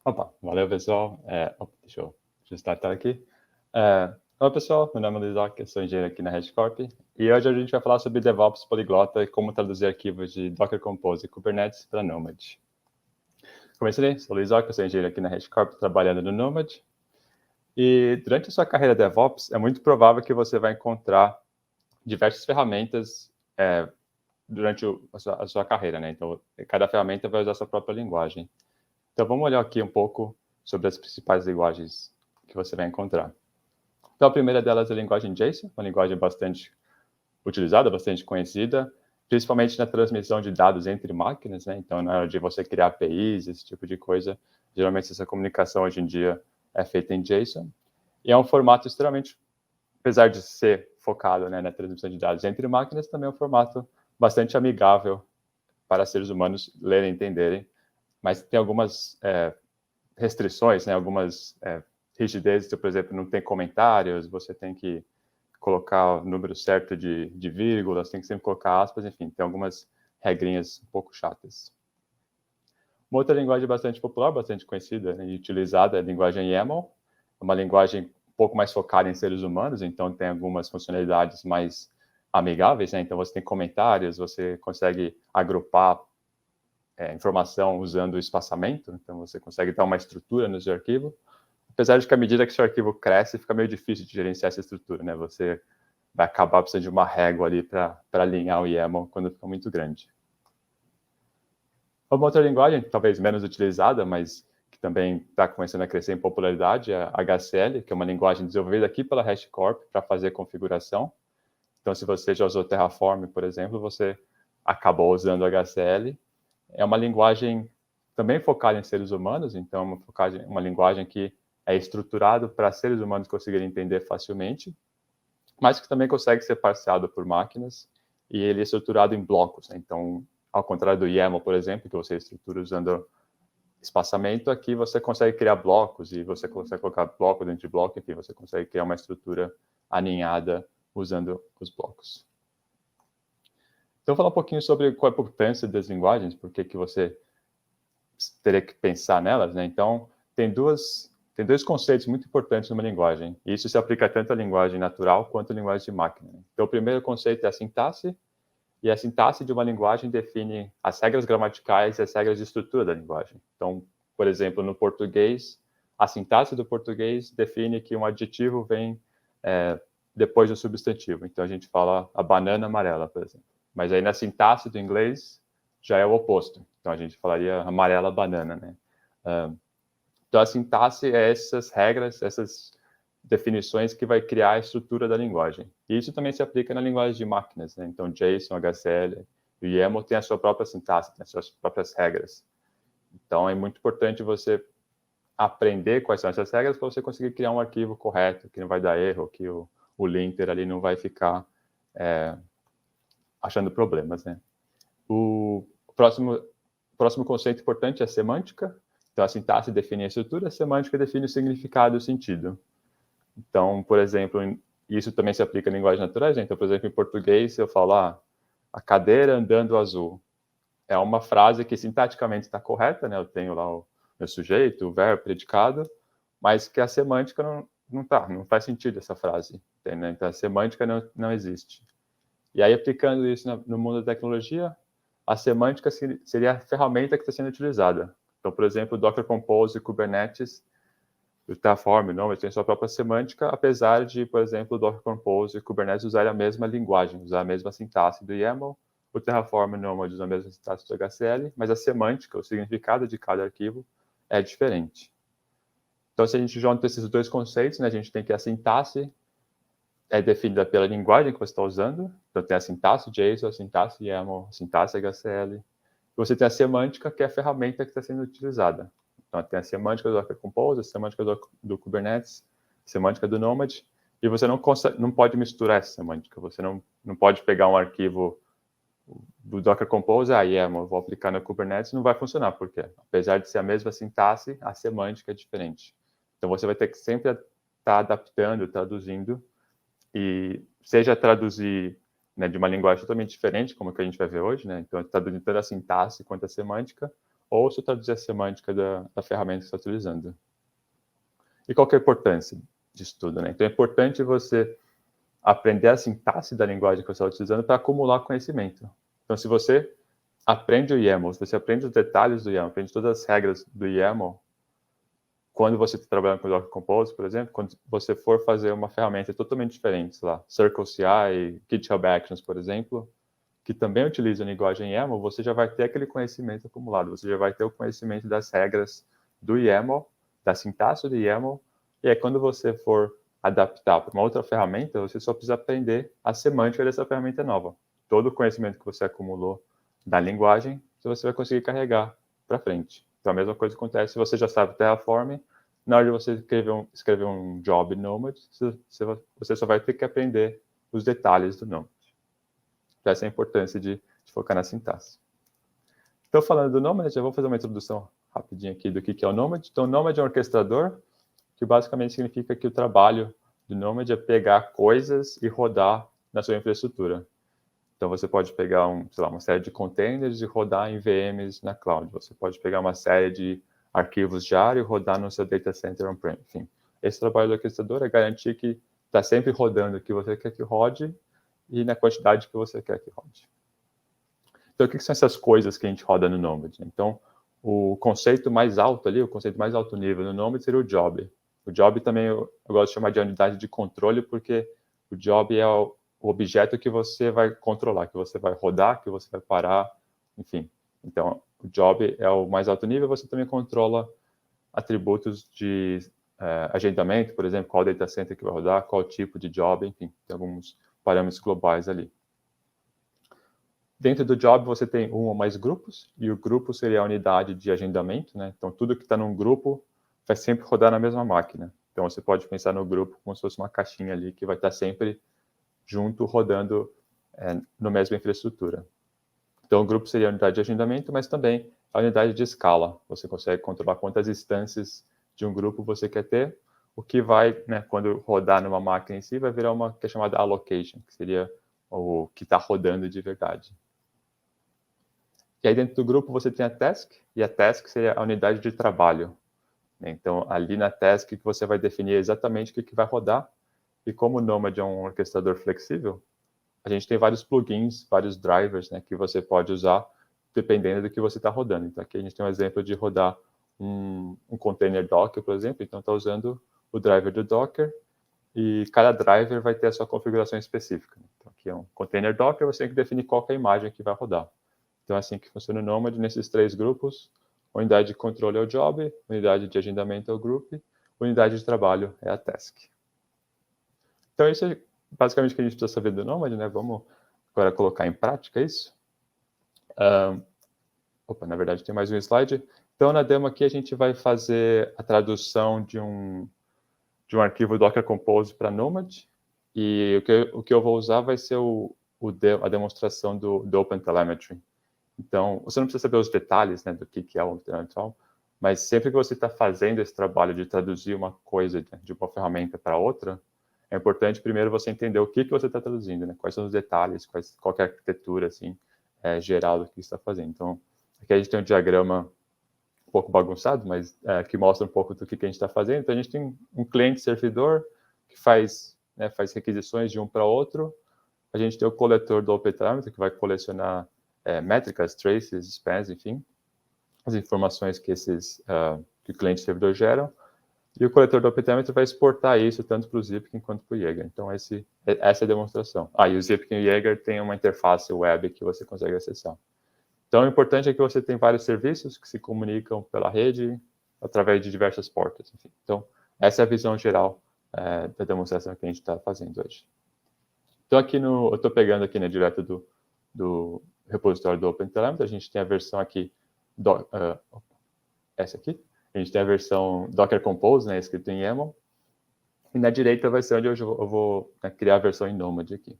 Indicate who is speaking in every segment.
Speaker 1: Opa, valeu pessoal. Deixa eu startar aqui. Oi pessoal, meu nome é Luiz Ock, eu sou engenheiro aqui na HashiCorp e hoje a gente vai falar sobre DevOps poliglota e como traduzir arquivos de Docker Compose e Kubernetes para Nomad. Comecei, sou Luiz Ock, eu sou engenheiro aqui na HashiCorp trabalhando no Nomad e durante a sua carreira DevOps é muito provável que você vai encontrar diversas ferramentas durante a sua carreira, né? Então, cada ferramenta vai usar a sua própria linguagem. Então, vamos olhar aqui um pouco sobre as principais linguagens que você vai encontrar. Então, a primeira delas é a linguagem JSON, uma linguagem bastante utilizada, bastante conhecida, principalmente na transmissão de dados entre máquinas, né? Então, na hora de você criar APIs, esse tipo de coisa, geralmente essa comunicação hoje em dia é feita em JSON. E é um formato extremamente, apesar de ser focado, né, na transmissão de dados entre máquinas, também é um formato bastante amigável para seres humanos lerem e entenderem, mas tem algumas restrições, né, algumas rigidezes, então, por exemplo, não tem comentários, você tem que colocar o número certo de vírgulas, tem que sempre colocar aspas, enfim, tem algumas regrinhas um pouco chatas. Uma outra linguagem bastante popular, bastante conhecida e utilizada é a linguagem YAML, uma linguagem um pouco mais focada em seres humanos, então tem algumas funcionalidades mais amigáveis, né? Então você tem comentários, você consegue agrupar informação usando o espaçamento, então você consegue dar uma estrutura no seu arquivo, apesar de que à medida que seu arquivo cresce, fica meio difícil de gerenciar essa estrutura, né? Você vai acabar precisando de uma régua ali para alinhar o YAML quando fica muito grande. Uma outra linguagem, talvez menos utilizada, mas que também está começando a crescer em popularidade, é a HCL, que é uma linguagem desenvolvida aqui pela HashiCorp para fazer configuração. Então, se você já usou Terraform, por exemplo, você acabou usando HCL. É uma linguagem também focada em seres humanos, então uma linguagem que é estruturada para seres humanos conseguirem entender facilmente, mas que também consegue ser parseado por máquinas, e ele é estruturado em blocos, né? Então, ao contrário do YAML, por exemplo, que você estrutura usando espaçamento, aqui você consegue criar blocos, e você consegue colocar bloco dentro de bloco, enfim, você consegue criar uma estrutura aninhada usando os blocos. Então, vou falar um pouquinho sobre qual é a importância das linguagens, por que você teria que pensar nelas, né? Então, tem dois conceitos muito importantes numa linguagem, e isso se aplica tanto à linguagem natural quanto à linguagem de máquina. Então, o primeiro conceito é a sintaxe, e a sintaxe de uma linguagem define as regras gramaticais e as regras de estrutura da linguagem. Então, por exemplo, no português, a sintaxe do português define que um adjetivo vem depois do substantivo. Então, a gente fala a banana amarela, por exemplo. Mas aí na sintaxe do inglês já é o oposto. Então, a gente falaria amarela banana, né? Então, a sintaxe é essas regras, essas definições que vai criar a estrutura da linguagem. E isso também se aplica na linguagem de máquinas, né? Então, JSON, HCL e o YAML tem a sua própria sintaxe, tem as suas próprias regras. Então, é muito importante você aprender quais são essas regras para você conseguir criar um arquivo correto, que não vai dar erro, que o linter ali não vai ficar achando problemas, né? O próximo conceito importante é a semântica. Então, a sintaxe define a estrutura, a semântica define o significado e o sentido. Então, por exemplo, isso também se aplica em linguagens naturais, né? Então, por exemplo, em português, eu falo, a cadeira andando azul. É uma frase que sintaticamente está correta, né? Eu tenho lá o meu sujeito, o verbo, o predicado, mas que a semântica não faz sentido essa frase, né? Então, a semântica não existe. E aí, aplicando isso no mundo da tecnologia, a semântica seria a ferramenta que está sendo utilizada. Então, por exemplo, o Docker Compose e Kubernetes, o Terraform, não, ele tem sua própria semântica, apesar de, por exemplo, o Docker Compose e Kubernetes usarem a mesma linguagem, usar a mesma sintaxe do YAML, o Terraform não usa a mesma sintaxe do HCL, mas a semântica, o significado de cada arquivo é diferente. Então, se a gente junta esses dois conceitos, né, a gente tem que a sintaxe é definida pela linguagem que você está usando, então tem a sintaxe JSON, a sintaxe YAML, a sintaxe HCL, e você tem a semântica, que é a ferramenta que está sendo utilizada. Então, tem a semântica do Docker Compose, a semântica do Kubernetes, a semântica do Nomad, e você não pode misturar essa semântica. Você não pode pegar um arquivo do Docker Compose, YAML, vou aplicar no Kubernetes, não vai funcionar, porque apesar de ser a mesma sintaxe, a semântica é diferente. Então, você vai ter que sempre estar adaptando, traduzindo, e seja traduzir, né, de uma linguagem totalmente diferente, como que a gente vai ver hoje, né? Então, traduzindo tanto a sintaxe quanto a semântica, ou se eu traduzir a semântica da ferramenta que você está utilizando. E qual que é a importância disso tudo, né? Então, é importante você aprender a sintaxe da linguagem que você está utilizando para acumular conhecimento. Então, se você aprende o YAML, se você aprende os detalhes do YAML, aprende todas as regras do YAML, quando você está trabalhando com o Docker Compose, por exemplo, quando você for fazer uma ferramenta totalmente diferente, sei lá, CircleCI, GitHub Actions, por exemplo, que também utiliza a linguagem YAML, você já vai ter aquele conhecimento acumulado, você já vai ter o conhecimento das regras do YAML, da sintaxe do YAML, e aí quando você for adaptar para uma outra ferramenta, você só precisa aprender a semântica dessa ferramenta nova. Todo o conhecimento que você acumulou da linguagem, você vai conseguir carregar para frente. Então, a mesma coisa acontece se você já sabe Terraform, na hora de você escrever um job Nomad, você só vai ter que aprender os detalhes do Nomad. Essa é a importância de focar na sintaxe. Então, falando do Nomad, já vou fazer uma introdução rapidinho aqui do que é o Nomad. Então, o Nomad é um orquestrador, que basicamente significa que o trabalho do Nomad é pegar coisas e rodar na sua infraestrutura. Então, você pode pegar uma série de containers e rodar em VMs na cloud. Você pode pegar uma série de arquivos diários e rodar no seu data center on-prem. Enfim, esse trabalho do orquestrador é garantir que está sempre rodando o que você quer que rode e na quantidade que você quer que rode. Então, o que são essas coisas que a gente roda no Nomad? Então, o conceito mais alto ali, o conceito mais alto nível no Nomad seria o job. O job também eu gosto de chamar de unidade de controle, porque o job é o objeto que você vai controlar, que você vai rodar, que você vai parar, enfim. Então, o job é o mais alto nível, você também controla atributos de agendamento, por exemplo, qual data center que vai rodar, qual tipo de job, enfim, tem alguns parâmetros globais ali. Dentro do job, você tem um ou mais grupos, e o grupo seria a unidade de agendamento, né? Então, tudo que está num grupo vai sempre rodar na mesma máquina. Então, você pode pensar no grupo como se fosse uma caixinha ali, que vai estar sempre junto, rodando na mesma infraestrutura. Então, o grupo seria a unidade de agendamento, mas também a unidade de escala. Você consegue controlar quantas instâncias de um grupo você quer ter, o que vai, né, quando rodar numa máquina em si, vai virar uma que é chamada allocation, que seria o que está rodando de verdade. E aí dentro do grupo você tem a task, e a task seria a unidade de trabalho. Então, ali na task você vai definir exatamente o que vai rodar, e como o Nomad é um orquestrador flexível, a gente tem vários plugins, vários drivers, né, que você pode usar dependendo do que você está rodando. Então, aqui a gente tem um exemplo de rodar um container Docker, por exemplo. Então, está usando o driver do Docker, e cada driver vai ter a sua configuração específica. Então, aqui é um container Docker, você tem que definir qual que é a imagem que vai rodar. Então, é assim que funciona o Nomad nesses três grupos. Unidade de controle é o job, unidade de agendamento é o group, unidade de trabalho é a task. Então, isso é basicamente o que a gente precisa saber do Nomad, né? Vamos agora colocar em prática isso. Na verdade, tem mais um slide. Então, na demo aqui, a gente vai fazer a tradução de um arquivo Docker Compose para Nomad. E o que eu vou usar vai ser a demonstração do OpenTelemetry. Então, você não precisa saber os detalhes, né, do que é o OpenTelemetry, mas sempre que você está fazendo esse trabalho de traduzir uma coisa de uma ferramenta para outra, é importante primeiro você entender o que você está traduzindo, né? Quais são os detalhes, qual é a arquitetura assim, geral do que você está fazendo. Então, aqui a gente tem um diagrama um pouco bagunçado, mas que mostra um pouco do que a gente está fazendo. Então, a gente tem um cliente-servidor que faz requisições de um para outro. A gente tem o coletor do OpenTelemetry, que vai colecionar métricas, traces, spans, enfim, as informações que que o cliente-servidor geram. E o coletor do OpenTelemetry vai exportar isso tanto para o Zipkin quanto para o Jaeger. Então, essa é a demonstração. E o Zipkin e o Jaeger têm uma interface web que você consegue acessar. Então, o importante é que você tem vários serviços que se comunicam pela rede através de diversas portas. Enfim. Então, essa é a visão geral da demonstração que a gente está fazendo hoje. Então, aqui eu estou pegando aqui, né, direto do repositório do OpenTelemetry, a gente tem a versão aqui, essa aqui, a gente tem a versão Docker Compose, né, escrito em YAML, e na direita vai ser onde eu vou criar a versão em Nomad aqui.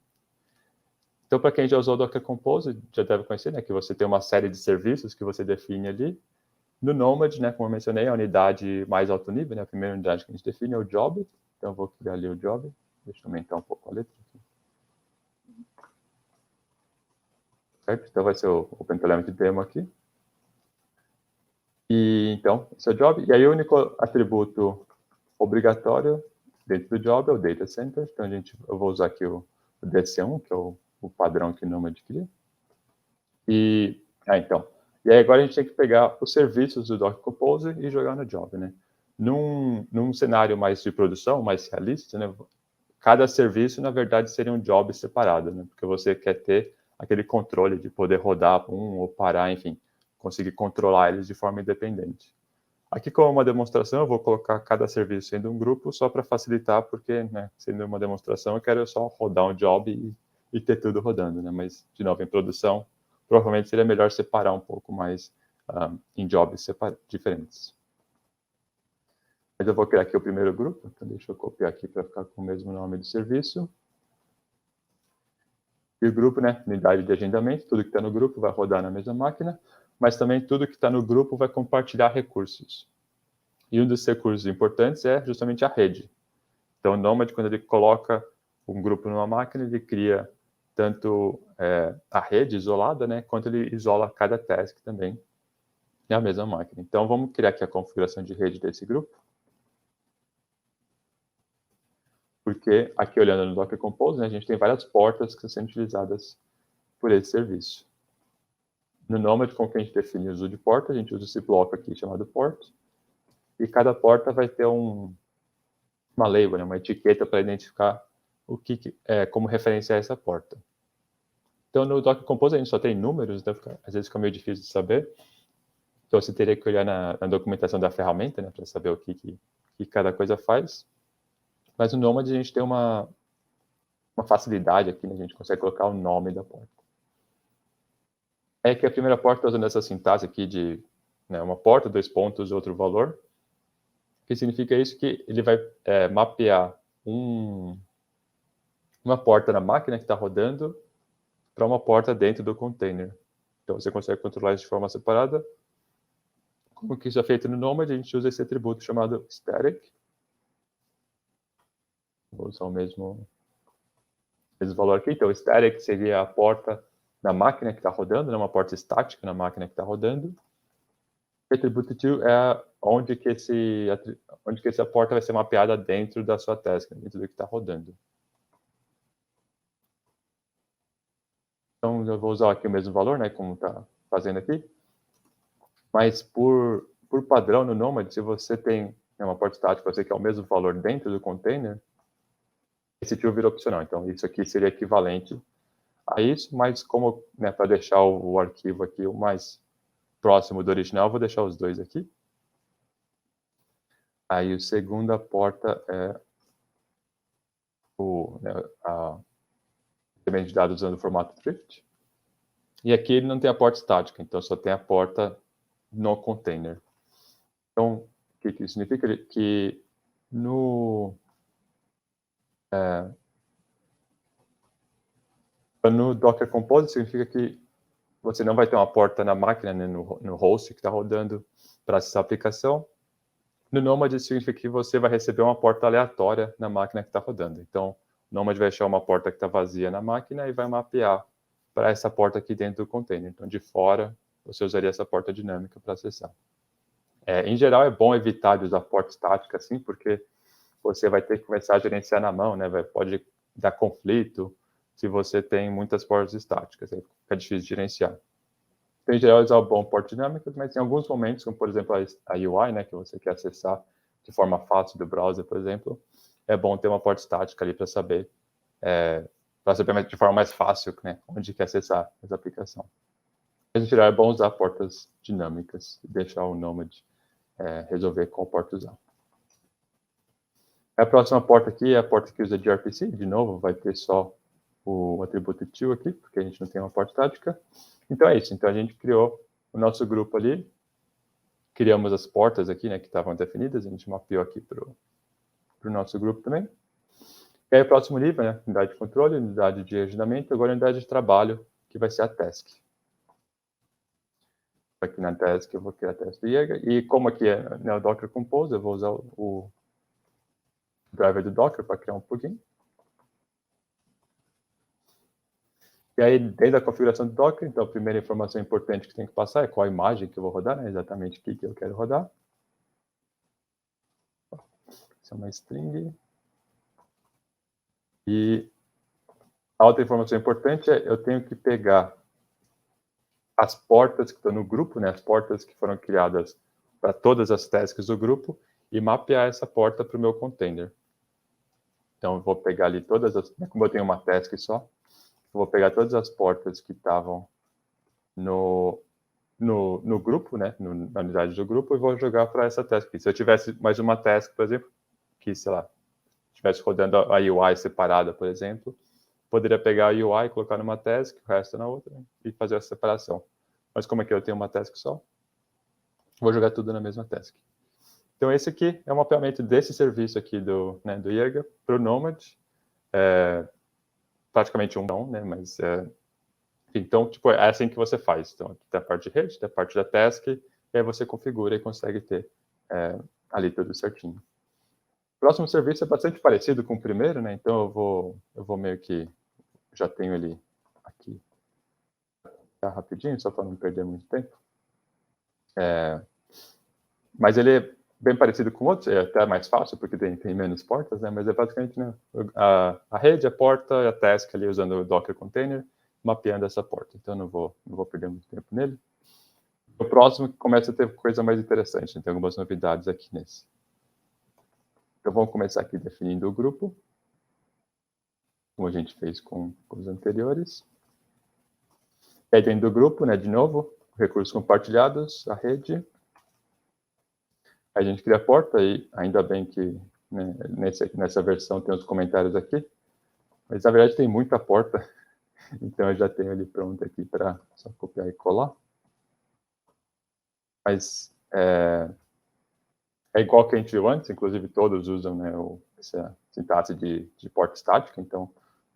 Speaker 1: Então, para quem já usou o Docker Compose, já deve conhecer, né, que você tem uma série de serviços que você define ali. No Nomad, né, como eu mencionei, a unidade mais alto nível, né, a primeira unidade que a gente define é o job. Então, eu vou criar ali o job. Deixa eu aumentar um pouco a letra aqui. Certo? Então, vai ser o OpenTelemetry demo aqui. E então, esse é o job. E aí o único atributo obrigatório dentro do job é o data center. Então eu vou usar aqui o DC1, que é o padrão que o Nomad cria. E então. E aí agora a gente tem que pegar os serviços do Docker Compose e jogar no job, né? Num cenário mais de produção, mais realista, né? Cada serviço, na verdade, seria um job separado, né? Porque você quer ter aquele controle de poder rodar um ou parar, enfim, conseguir controlar eles de forma independente. Aqui, como uma demonstração, eu vou colocar cada serviço sendo um grupo só para facilitar, porque, né, sendo uma demonstração, eu quero só rodar um job e ter tudo rodando, né? Mas, de novo, em produção, provavelmente seria melhor separar um pouco mais em jobs diferentes. Mas eu vou criar aqui o primeiro grupo, então deixa eu copiar aqui para ficar com o mesmo nome do serviço. E o grupo, né, unidade de agendamento, tudo que está no grupo vai rodar na mesma máquina, mas também tudo que está no grupo vai compartilhar recursos. E um dos recursos importantes é justamente a rede. Então, o Nomad, quando ele coloca um grupo numa máquina, ele cria tanto a rede isolada, né, quanto ele isola cada task também na mesma máquina. Então, vamos criar aqui a configuração de rede desse grupo. Porque aqui, olhando no Docker Compose, né, a gente tem várias portas que estão sendo utilizadas por esse serviço. No Nomad, como que a gente define o uso de porta, a gente usa esse bloco aqui chamado port, e cada porta vai ter uma label, né, uma etiqueta para identificar o que como referenciar essa porta. Então, no Docker Compose, a gente só tem números, então às vezes fica meio difícil de saber. Então, você teria que olhar na documentação da ferramenta, né, para saber o que cada coisa faz. Mas no Nomad, a gente tem uma facilidade aqui, né, a gente consegue colocar o nome da porta. É que a primeira porta está usando essa sintaxe aqui de uma porta, 2 pontos, outro valor. O que significa isso? Que ele vai mapear uma porta na máquina que está rodando para uma porta dentro do container. Então, você consegue controlar isso de forma separada. Como que isso é feito no Nomad? A gente usa esse atributo chamado static. Vou usar o mesmo valor aqui. Então, static seria a porta na máquina que está rodando, uma porta estática na máquina que está rodando. O atributo to é onde que essa porta vai ser mapeada dentro da sua task, dentro do que está rodando. Então, eu vou usar aqui o mesmo valor, né, como está fazendo aqui. Mas, por padrão, no Nomad, se você tem uma porta estática, você quer o mesmo valor dentro do container, esse to vira opcional. Então, isso aqui seria equivalente a isso, mas como, né, para deixar o arquivo aqui o mais próximo do original, eu vou deixar os dois aqui. Aí, a segunda porta é o elemento de dados usando o formato Drift. E aqui ele não tem a porta estática, então só tem a porta no container. Então, o que isso significa? Que no Docker Compose significa que você não vai ter uma porta na máquina, né, no host que está rodando para acessar a aplicação. No Nomad significa que você vai receber uma porta aleatória na máquina que está rodando. Então, o Nomad vai achar uma porta que está vazia na máquina e vai mapear para essa porta aqui dentro do container. Então, de fora, você usaria essa porta dinâmica para acessar. Em geral, é bom evitar de usar porta estática, assim, porque você vai ter que começar a gerenciar na mão, né? Pode dar conflito se você tem muitas portas estáticas, aí fica difícil de gerenciar. Então, em geral, usar o bom porta dinâmica, mas em alguns momentos, como por exemplo a UI, né, que você quer acessar de forma fácil do browser, por exemplo, é bom ter uma porta estática ali para saber de forma mais fácil, né, onde quer acessar essa aplicação. Mas, em geral, é bom usar portas dinâmicas e deixar o Nomad resolver qual porta usar. A próxima porta aqui é a porta que usa gRPC. De novo, vai ter só o atributo to aqui, porque a gente não tem uma porta estática. Então é isso. Então a gente criou o nosso grupo ali, criamos as portas aqui, né, que estavam definidas, a gente mapeou aqui para o nosso grupo também. E aí o próximo nível, né, unidade de controle, unidade de agendamento, agora unidade de trabalho, que vai ser a task. Aqui na task eu vou criar a task do Jaeger, e como aqui é o Docker Compose, eu vou usar o driver do Docker para criar um plugin. E aí, dentro da configuração do Docker, então, a primeira informação importante que tem que passar é qual a imagem que eu vou rodar, né? Exatamente o que eu quero rodar. Isso é uma string. E a outra informação importante é eu tenho que pegar as portas que estão no grupo, né? As portas que foram criadas para todas as tasks do grupo e mapear essa porta para o meu container. Então, eu vou pegar ali todas as... Como eu tenho uma task só, eu vou pegar todas as portas que estavam no grupo, né? Na unidade do grupo, e vou jogar para essa task. Se eu tivesse mais uma task, por exemplo, que, sei lá, estivesse rodando a UI separada, por exemplo, poderia pegar a UI, colocar numa task, o resto na outra, e fazer essa separação. Mas como é que eu tenho uma task só, vou jogar tudo na mesma task. Então, esse aqui é o mapeamento desse serviço aqui do Jaeger para o Nomad. Praticamente um não, né? Mas, então, tipo, é assim que você faz. Então, tem a parte de rede, tem a parte da task, e aí você configura e consegue ter ali tudo certinho. O próximo serviço é bastante parecido com o primeiro, né? Então, eu vou meio que... Já tenho ele aqui. Tá rapidinho, só para não perder muito tempo. Mas ele é bem parecido com outros, é até mais fácil, porque tem menos portas, né? Mas é basicamente, né, a rede, a porta e a task ali usando o Docker Container, mapeando essa porta. Então, não vou perder muito tempo nele. O próximo começa a ter coisa mais interessante, né? Tem algumas novidades aqui nesse. Então, vamos começar aqui definindo o grupo, como a gente fez com os anteriores. E aí, dentro do grupo, né, de novo, recursos compartilhados, a rede. A gente cria a porta, e ainda bem que, né, nessa versão tem os comentários aqui, mas na verdade tem muita porta, então eu já tenho ele pronto aqui para só copiar e colar. Mas é igual que a gente viu antes, inclusive todos usam, né, essa sintaxe de porta estática, então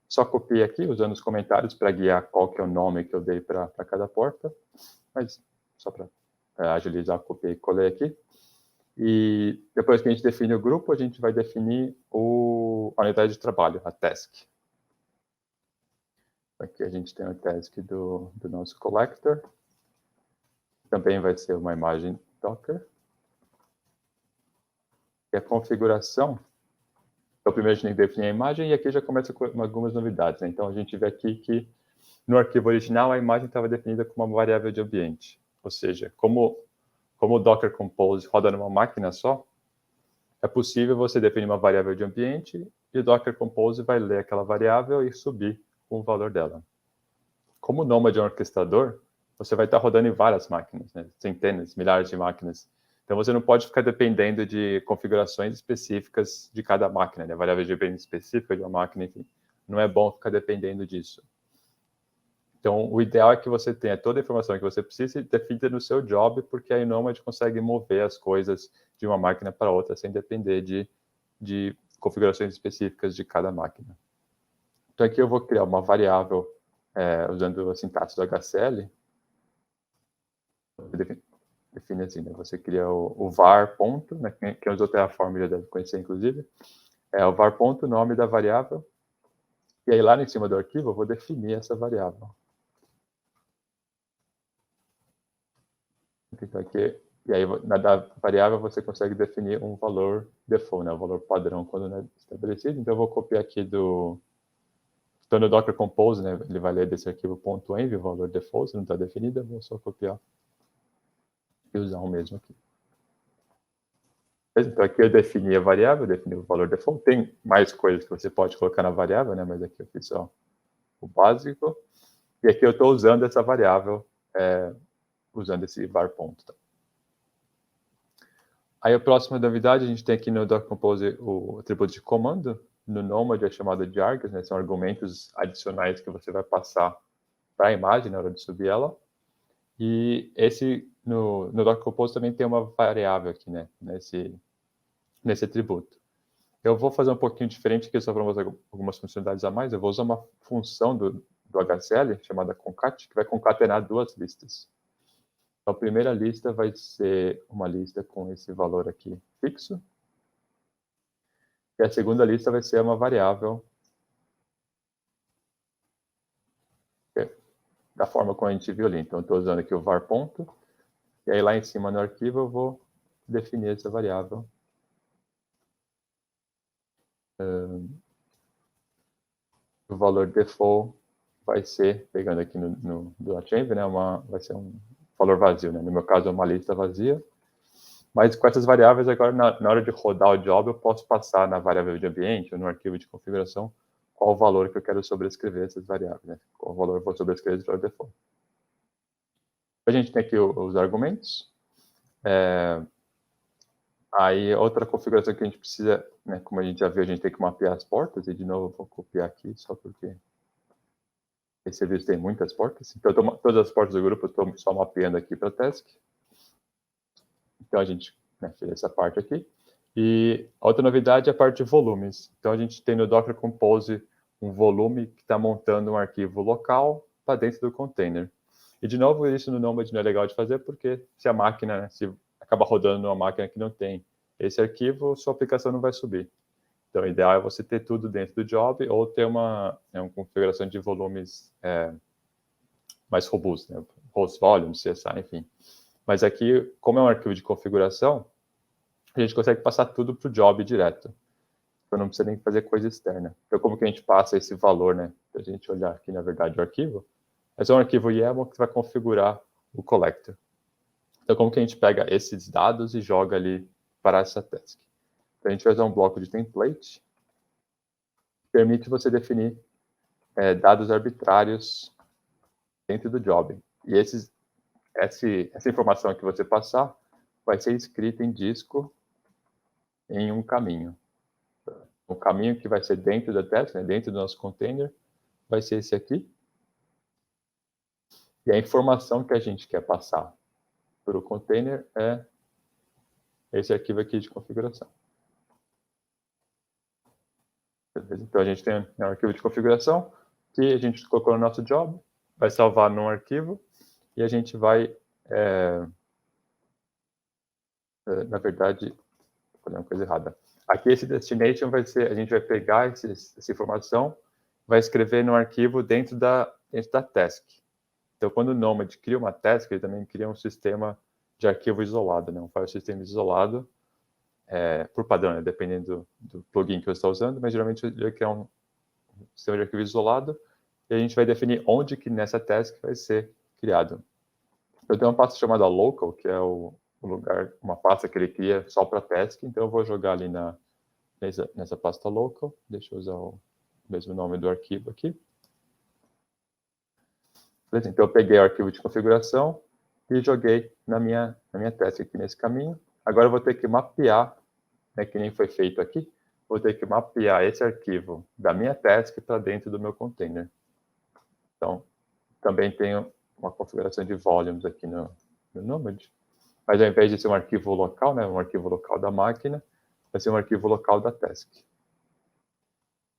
Speaker 1: só copia aqui usando os comentários para guiar qual que é o nome que eu dei para cada porta, mas só para agilizar, copiei e colei aqui. E depois que a gente define o grupo, a gente vai definir a unidade de trabalho, a task. Aqui a gente tem a task do nosso collector. Também vai ser uma imagem Docker. E a configuração, então primeiro a gente tem que definir a imagem, e aqui já começa com algumas novidades, né? Então a gente vê aqui que no arquivo original a imagem estava definida como uma variável de ambiente. Ou seja, como o Docker Compose roda numa máquina só, é possível você definir uma variável de ambiente e o Docker Compose vai ler aquela variável e subir com o valor dela. Como o Nomad é um orquestrador, você vai estar rodando em várias máquinas, né? Centenas, milhares de máquinas. Então, você não pode ficar dependendo de configurações específicas de cada máquina, né? Variável de ambiente específica de uma máquina, enfim. Não é bom ficar dependendo disso. Então, o ideal é que você tenha toda a informação que você precisa e defina no seu job, porque aí o Nomad consegue mover as coisas de uma máquina para outra sem depender de configurações específicas de cada máquina. Então, aqui eu vou criar uma variável usando a sintaxe do HCL. Define assim, né? Você cria o var ponto, né? Quem usou Terraform já deve conhecer, inclusive. É o var ponto, nome da variável. E aí, lá em cima do arquivo, eu vou definir essa variável. Então, aqui, e aí, na variável, você consegue definir um valor default, né? Um valor padrão quando não é estabelecido. Então, eu vou copiar aqui então, no Docker Compose, né? Ele vai ler desse arquivo .env, o valor default, se não está definido, eu vou só copiar e usar o mesmo aqui. Então, aqui eu defini a variável, defini o valor default. Tem mais coisas que você pode colocar na variável, né? Mas aqui eu fiz só o básico. E aqui eu estou usando essa variável, usando esse var ponto. Tá? Aí a próxima novidade, a gente tem aqui no Docker Compose o atributo de comando. No Nomad é chamado de args, né? São argumentos adicionais que você vai passar para a imagem na hora de subir ela. E esse, no Docker Compose também tem uma variável aqui, né? Nesse atributo. Eu vou fazer um pouquinho diferente aqui, só para mostrar algumas funcionalidades a mais. Eu vou usar uma função do HCL, chamada concat, que vai concatenar duas listas. Então, a primeira lista vai ser uma lista com esse valor aqui fixo. E a segunda lista vai ser uma variável da forma como a gente viu ali. Então, eu estou usando aqui o var ponto, e aí lá em cima no arquivo eu vou definir essa variável. O valor default vai ser, pegando aqui no .env, né, vai ser um valor vazio, né? No meu caso é uma lista vazia. Mas com essas variáveis, agora, na hora de rodar o job, eu posso passar na variável de ambiente ou no arquivo de configuração qual o valor que eu quero sobrescrever essas variáveis, né? Qual valor eu vou sobrescrever esse valor default. A gente tem aqui os argumentos. Aí, outra configuração que a gente precisa, né, como a gente já viu, a gente tem que mapear as portas, e de novo eu vou copiar aqui, só porque esse serviço tem muitas portas. Então, todas as portas do grupo eu estou só mapeando aqui para task. Então, a gente, né, fez essa parte aqui. E a outra novidade é a parte de volumes. Então, a gente tem no Docker Compose um volume que está montando um arquivo local para dentro do container. E, de novo, isso no Nomad não é legal de fazer, porque se a máquina, né, se acaba rodando numa máquina que não tem esse arquivo, sua aplicação não vai subir. Então, o ideal é você ter tudo dentro do job ou ter uma configuração de volumes mais robusta, né? Host volume, CSI, enfim. Mas aqui, como é um arquivo de configuração, a gente consegue passar tudo para o job direto. Então, não precisa nem fazer coisa externa. Então, como que a gente passa esse valor, né? Para a gente olhar aqui, na verdade, o arquivo, é um arquivo YAML que vai configurar o collector. Então, como que a gente pega esses dados e joga ali para essa task? Então, a gente vai usar um bloco de template que permite você definir dados arbitrários dentro do job. E essa informação que você passar vai ser escrita em disco em um caminho. O caminho que vai ser dentro da task, né, dentro do nosso container, vai ser esse aqui. E a informação que a gente quer passar para o container é esse arquivo aqui de configuração. Então, a gente tem um arquivo de configuração que a gente colocou no nosso job, vai salvar num arquivo e a gente vai, na verdade, vou fazer uma coisa errada. Aqui esse destination vai ser, a gente vai pegar essa informação, vai escrever no arquivo dentro da task. Então, quando o Nomad cria uma task, ele também cria um sistema de arquivo isolado, né? Um file system isolado, por padrão, né? Dependendo do plugin que você está usando, mas geralmente ele cria um sistema de arquivo isolado e a gente vai definir onde que nessa task vai ser criado. Eu tenho uma pasta chamada local, que é o lugar, uma pasta que ele cria só para task, então eu vou jogar ali nessa pasta local, deixa eu usar o mesmo nome do arquivo aqui. Então eu peguei o arquivo de configuração e joguei na minha task aqui nesse caminho. Agora eu vou ter que mapear, né, que nem foi feito aqui, vou ter que mapear esse arquivo da minha task para dentro do meu container. Então, também tenho uma configuração de volumes aqui no Nomad, mas ao invés de ser um arquivo local, né, um arquivo local da máquina, vai ser um arquivo local da task.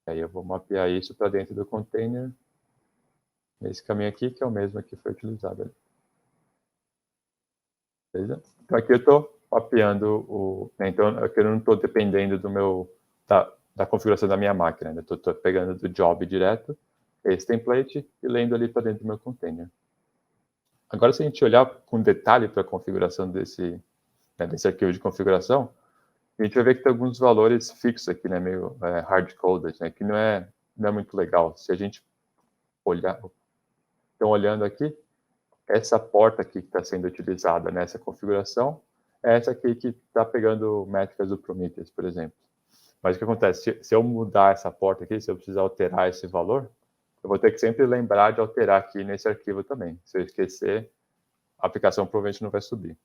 Speaker 1: Aí eu vou mapear isso para dentro do container, nesse caminho aqui, que é o mesmo que foi utilizado ali. Beleza? Então aqui eu estou mapeando né, então aqui eu não estou dependendo da configuração da minha máquina, né? Estou pegando do job direto, esse template, e lendo ali para dentro do meu container. Agora, se a gente olhar com detalhe para a configuração desse arquivo de configuração, a gente vai ver que tem alguns valores fixos aqui, né, meio hard-coded, né, que não é muito legal. Se a gente olhar, então olhando aqui, essa porta aqui que está sendo utilizada nessa configuração é essa aqui que está pegando métricas do Prometheus, por exemplo. Mas o que acontece? Se eu mudar essa porta aqui, se eu precisar alterar esse valor, eu vou ter que sempre lembrar de alterar aqui nesse arquivo também. Se eu esquecer, a aplicação provavelmente não vai subir.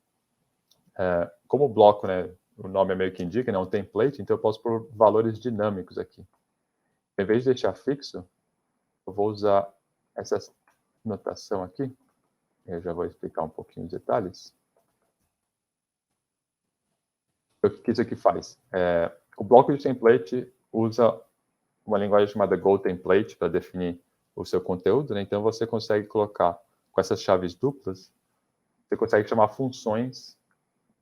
Speaker 1: Como o bloco, né, o nome é meio que indica, né, um template, então eu posso pôr valores dinâmicos aqui. Em vez de deixar fixo, eu vou usar essa notação aqui. Eu já vou explicar um pouquinho os detalhes. O que isso aqui faz? O bloco de template usa uma linguagem chamada GoTemplate para definir o seu conteúdo, né? Então você consegue colocar com essas chaves duplas, você consegue chamar funções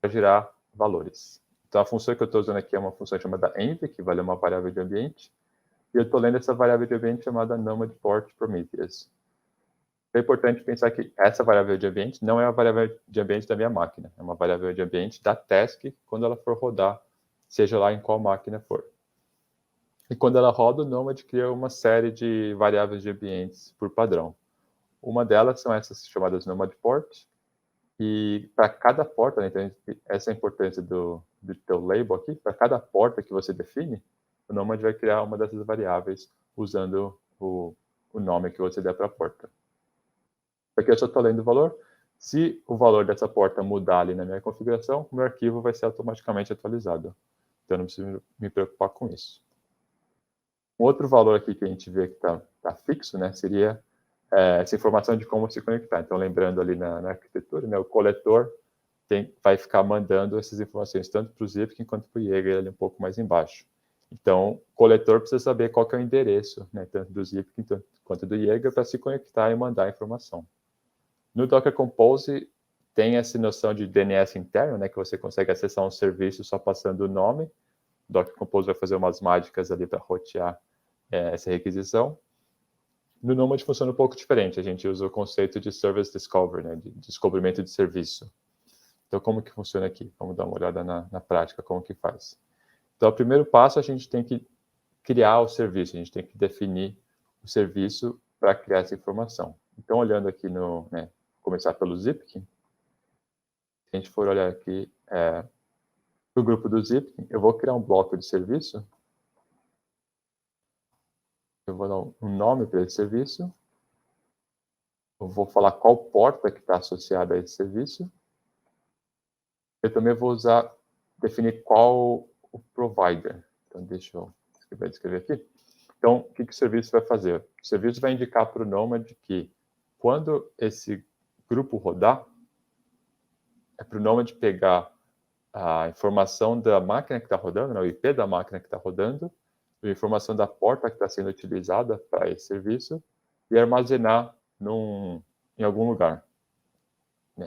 Speaker 1: para gerar valores. Então a função que eu estou usando aqui é uma função chamada env, que vai ler uma variável de ambiente, e eu estou lendo essa variável de ambiente chamada Nomad Port Prometheus. É importante pensar que essa variável de ambiente não é a variável de ambiente da minha máquina, é uma variável de ambiente da task quando ela for rodar, seja lá em qual máquina for. E quando ela roda, o Nomad cria uma série de variáveis de ambientes por padrão. Uma delas são essas chamadas Nomad Port, e para cada porta, né, então essa é a importância do teu label aqui, para cada porta que você define, o Nomad vai criar uma dessas variáveis usando o nome que você der para a porta. Aqui eu só estou lendo o valor. Se o valor dessa porta mudar ali na minha configuração, o meu arquivo vai ser automaticamente atualizado. Então eu não preciso me preocupar com isso. Um outro valor aqui que a gente vê que está fixo, né, seria essa informação de como se conectar. Então, lembrando ali na arquitetura, né, o coletor vai ficar mandando essas informações tanto para o Zipkin quanto para o Jaeger ali um pouco mais embaixo. Então, o coletor precisa saber qual que é o endereço, né, tanto do Zipkin quanto do Jaeger, para se conectar e mandar a informação. No Docker Compose, tem essa noção de DNS interno, né, que você consegue acessar um serviço só passando o nome. O Docker Compose vai fazer umas mágicas ali para rotear essa requisição. No Nomad funciona um pouco diferente. A gente usa o conceito de Service Discovery, né, de descobrimento de serviço. Então, como que funciona aqui? Vamos dar uma olhada na prática, como que faz. Então, o primeiro passo, a gente tem que criar o serviço, a gente tem que definir o serviço para criar essa informação. Então, olhando aqui começar pelo Zipkin, se a gente for olhar aqui para o grupo do Zipkin, eu vou criar um bloco de serviço. Eu vou dar um nome para esse serviço. Eu vou falar qual porta que está associada a esse serviço. Eu também vou definir qual o provider. Então, deixa eu descrever aqui. Então, o que o serviço vai fazer? O serviço vai indicar para o Nomad que quando esse grupo rodar, é para o Nomad pegar a informação da máquina que está rodando, né, o IP da máquina que está rodando, a informação da porta que está sendo utilizada para esse serviço e armazenar em algum lugar.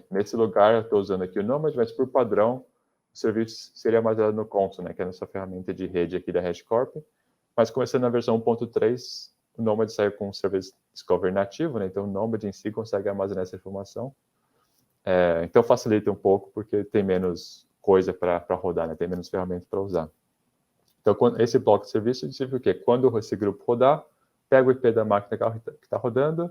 Speaker 1: Nesse lugar, eu estou usando aqui o Nomad, mas por padrão, o serviço seria armazenado no console, né, que é a nossa ferramenta de rede aqui da HashiCorp. Mas começando na versão 1.3, o Nomad saiu com um Service Discovery nativo, né, então o Nomad em si consegue armazenar essa informação. Então facilita um pouco, porque tem menos coisa para rodar, né, tem menos ferramentas para usar. Então, esse bloco de serviço significa o quê? Quando esse grupo rodar, pega o IP da máquina que está rodando,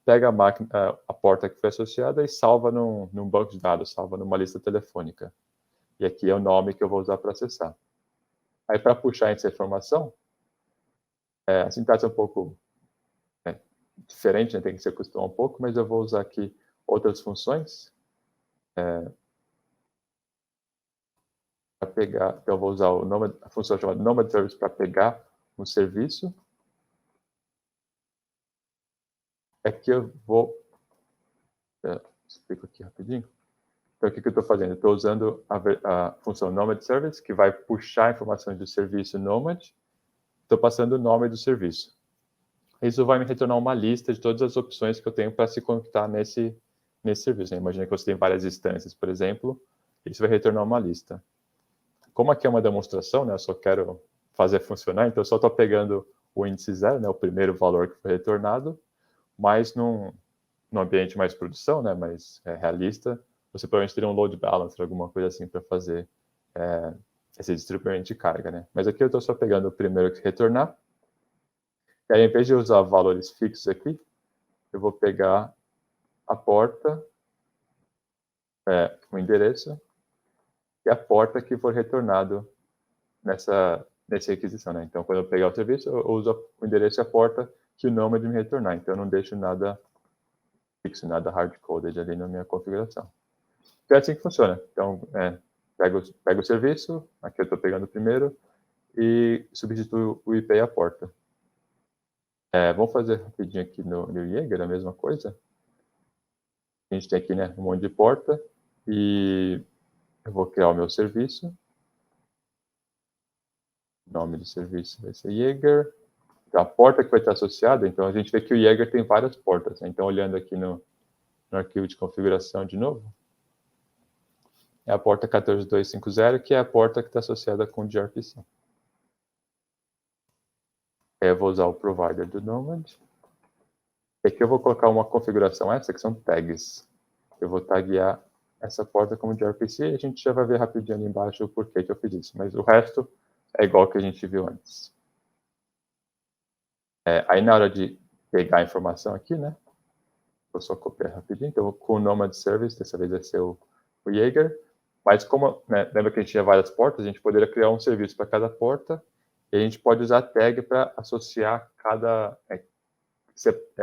Speaker 1: pega a porta que foi associada e salva num banco de dados, salva numa lista telefônica. E aqui é o nome que eu vou usar para acessar. Aí, para puxar essa informação, a sintaxe é um pouco diferente, né? Tem que se acostumar um pouco, mas eu vou usar aqui outras funções. Para pegar, então eu vou usar a função chamada Nomad Service para pegar um serviço. Aqui eu vou... explico aqui rapidinho. Então, o que eu estou fazendo? Eu estou usando a função Nomad Service, que vai puxar informações do serviço Nomad. Estou passando o nome do serviço. Isso vai me retornar uma lista de todas as opções que eu tenho para se conectar nesse serviço. Imagina que você tem várias instâncias, por exemplo, isso vai retornar uma lista. Como aqui é uma demonstração, né, eu só quero fazer funcionar, então eu só estou pegando o índice 0, né, o primeiro valor que foi retornado, mas num ambiente mais produção, né, mais realista, você provavelmente teria um load balancer, alguma coisa assim, para fazer esse distribuimento de carga, né? Mas aqui eu estou só pegando o primeiro que retornar. E aí, em vez de usar valores fixos aqui, eu vou pegar a porta, o endereço, e a porta que for retornado nessa requisição, né? Então, quando eu pegar o serviço, eu uso o endereço e a porta que o Nomad me retornar. Então, eu não deixo nada fixo, nada hard-coded ali na minha configuração. Então, é assim que funciona. Então, pego o serviço, aqui eu estou pegando o primeiro, e substituo o IP e a porta. Vamos fazer rapidinho aqui no Jaeger, a mesma coisa. A gente tem aqui, né, um monte de porta, e eu vou criar o meu serviço. O nome do serviço vai ser Jaeger. Então, a porta que vai estar associada, então a gente vê que o Jaeger tem várias portas, né? Então, olhando aqui no arquivo de configuração de novo, é a porta 14250, que é a porta que está associada com o gRPC. Eu vou usar o provider do Nomad. Aqui eu vou colocar uma configuração extra, que são tags. Eu vou taguear essa porta como gRPC e a gente já vai ver rapidinho ali embaixo o porquê que eu fiz isso. Mas o resto é igual que a gente viu antes. Aí na hora de pegar a informação aqui, né? Vou só copiar rapidinho. Então, com o Nomad Service, dessa vez vai ser o Jaeger. Mas como, né, lembra que a gente tinha várias portas, a gente poderia criar um serviço para cada porta e a gente pode usar tag para associar cada...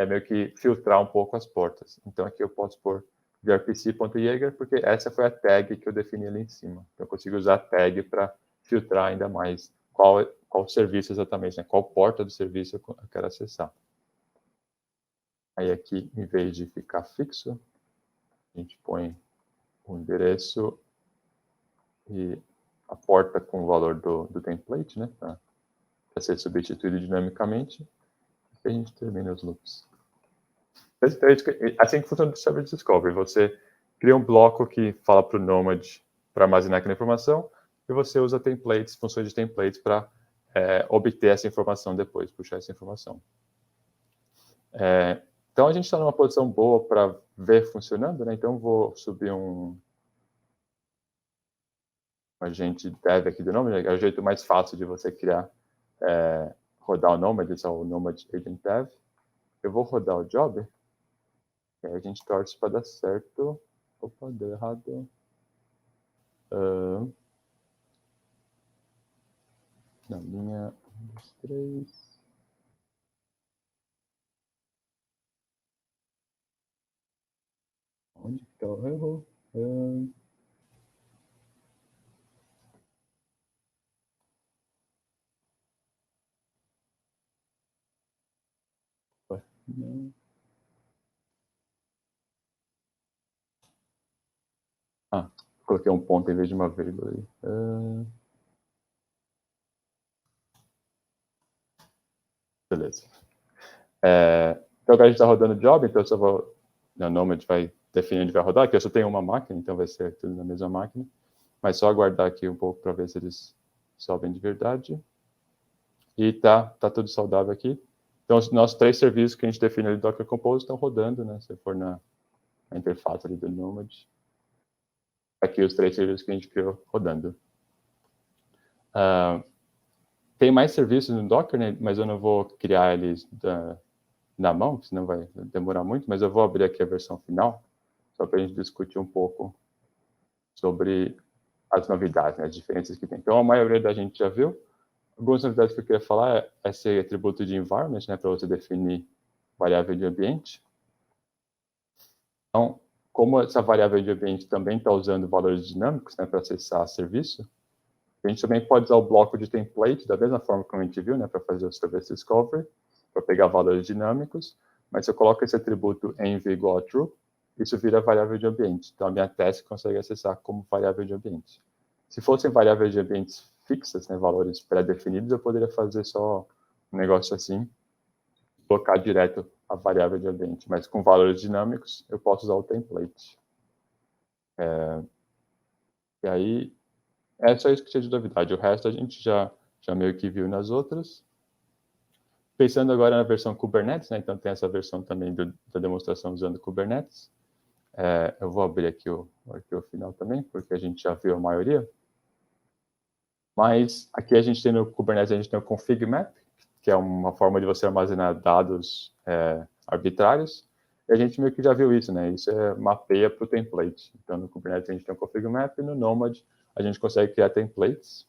Speaker 1: meio que filtrar um pouco as portas. Então, aqui eu posso pôr gRPC.jaeger, porque essa foi a tag que eu defini ali em cima. Então, eu consigo usar a tag para filtrar ainda mais qual serviço exatamente, né? Qual porta do serviço eu quero acessar. Aí aqui, em vez de ficar fixo, a gente põe o endereço e a porta com o valor do template, né? Para ser substituído dinamicamente. E a gente termina os loops. Assim que funciona o Service Discovery. Você cria um bloco que fala para o Nomad para armazenar aquela informação e você usa templates, funções de templates para obter essa informação depois, puxar essa informação. Então, a gente está numa posição boa para ver funcionando, né? Então, vou subir um agente dev aqui do Nomad, é o jeito mais fácil de você criar, rodar o Nomad, esse é o Nomad Agent Dev. Eu vou rodar o job, e aí a gente torce para dar certo. Opa, deu errado. Na linha 1, 2, 3. Onde que está o erro? Não. Coloquei um ponto em vez de uma vírgula aí. Beleza. Então, agora a gente está rodando o job, então eu só vou... O Nomad vai definir onde vai rodar, aqui eu só tenho uma máquina, então vai ser tudo na mesma máquina. Mas só aguardar aqui um pouco para ver se eles sobem de verdade. E tá tudo saudável aqui. Então, os nossos 3 serviços que a gente define ali do Docker Compose estão rodando, né? Se for na interface ali do Nomad. Aqui os 3 serviços que a gente criou rodando. Tem mais serviços no Docker, né? Mas eu não vou criar eles na mão, senão vai demorar muito. Mas eu vou abrir aqui a versão final, só para a gente discutir um pouco sobre as novidades, né? As diferenças que tem. Então, a maioria da gente já viu. Algumas novidades que eu queria falar é esse atributo de environment, né? Para você definir variável de ambiente. Então, como essa variável de ambiente também está usando valores dinâmicos, né, para acessar serviço, a gente também pode usar o bloco de template, da mesma forma como a gente viu, né, para fazer o Service Discovery, para pegar valores dinâmicos, mas se eu coloco esse atributo env igual a true, isso vira variável de ambiente. Então, a minha task consegue acessar como variável de ambiente. Se fossem variáveis de ambientes fixas, né, valores pré-definidos, eu poderia fazer só um negócio assim, colocar direto a variável de ambiente, mas com valores dinâmicos, eu posso usar o template. E aí, é só isso que tinha de novidade. O resto a gente já meio que viu nas outras. Pensando agora na versão Kubernetes, né? Então tem essa versão também da demonstração usando Kubernetes. Eu vou abrir aqui o arquivo final também, porque a gente já viu a maioria. Mas aqui a gente tem no Kubernetes, a gente tem o config map, que é uma forma de você armazenar dados arbitrários. E a gente meio que já viu isso, né? Isso mapeia para o template. Então, no Kubernetes a gente tem o config map e no Nomad a gente consegue criar templates.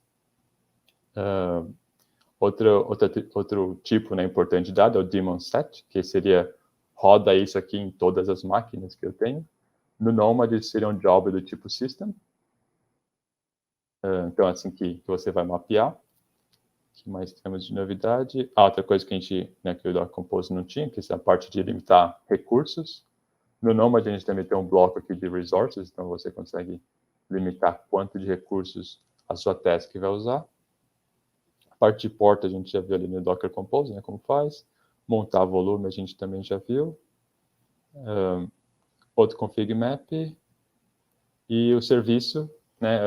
Speaker 1: Outro tipo, né, importante de dado é o daemon set, que seria roda isso aqui em todas as máquinas que eu tenho. No Nomad seria um job do tipo system. Então, assim que você vai mapear. O que mais temos de novidade? Outra coisa que a gente, né, que o Docker Compose não tinha, que é a parte de limitar recursos. No Nomad a gente também tem um bloco aqui de resources, então você consegue limitar quanto de recursos a sua task vai usar. A parte de porta a gente já viu ali no Docker Compose, né, como faz. Montar volume a gente também já viu. Outro config map. E o serviço, né,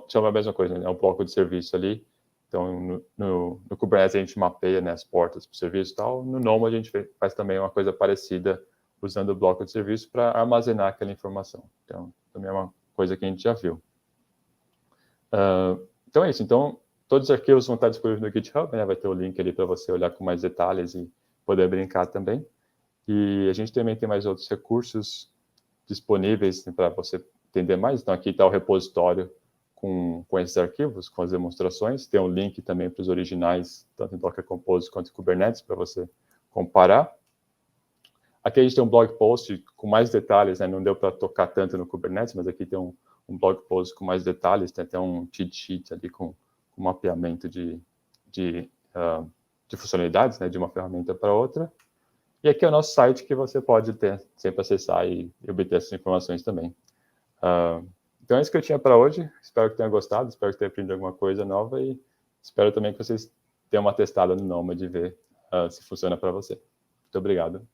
Speaker 1: chama a mesma coisa, né, é um bloco de serviço ali. Então, no Kubernetes a gente mapeia, né, as portas para o serviço e tal. No Noma a gente faz também uma coisa parecida, usando o bloco de serviço para armazenar aquela informação. Então, também é uma coisa que a gente já viu. Então é isso. Então, todos os arquivos vão estar disponíveis no GitHub, né? Vai ter o link ali para você olhar com mais detalhes e poder brincar também. E a gente também tem mais outros recursos disponíveis, né, para você entender mais. Então, aqui está o repositório com esses arquivos, com as demonstrações. Tem um link também para os originais, tanto em Docker Compose quanto em Kubernetes, para você comparar. Aqui a gente tem um blog post com mais detalhes, né? Não deu para tocar tanto no Kubernetes, mas aqui tem um blog post com mais detalhes, tem até um cheat sheet ali com mapeamento de funcionalidades, né? De uma ferramenta para outra. E aqui é o nosso site que você pode sempre acessar e obter essas informações também. Então é isso que eu tinha para hoje. Espero que tenha gostado, espero que tenha aprendido alguma coisa nova e espero também que vocês tenham uma testada no Nomad e ver se funciona para você. Muito obrigado.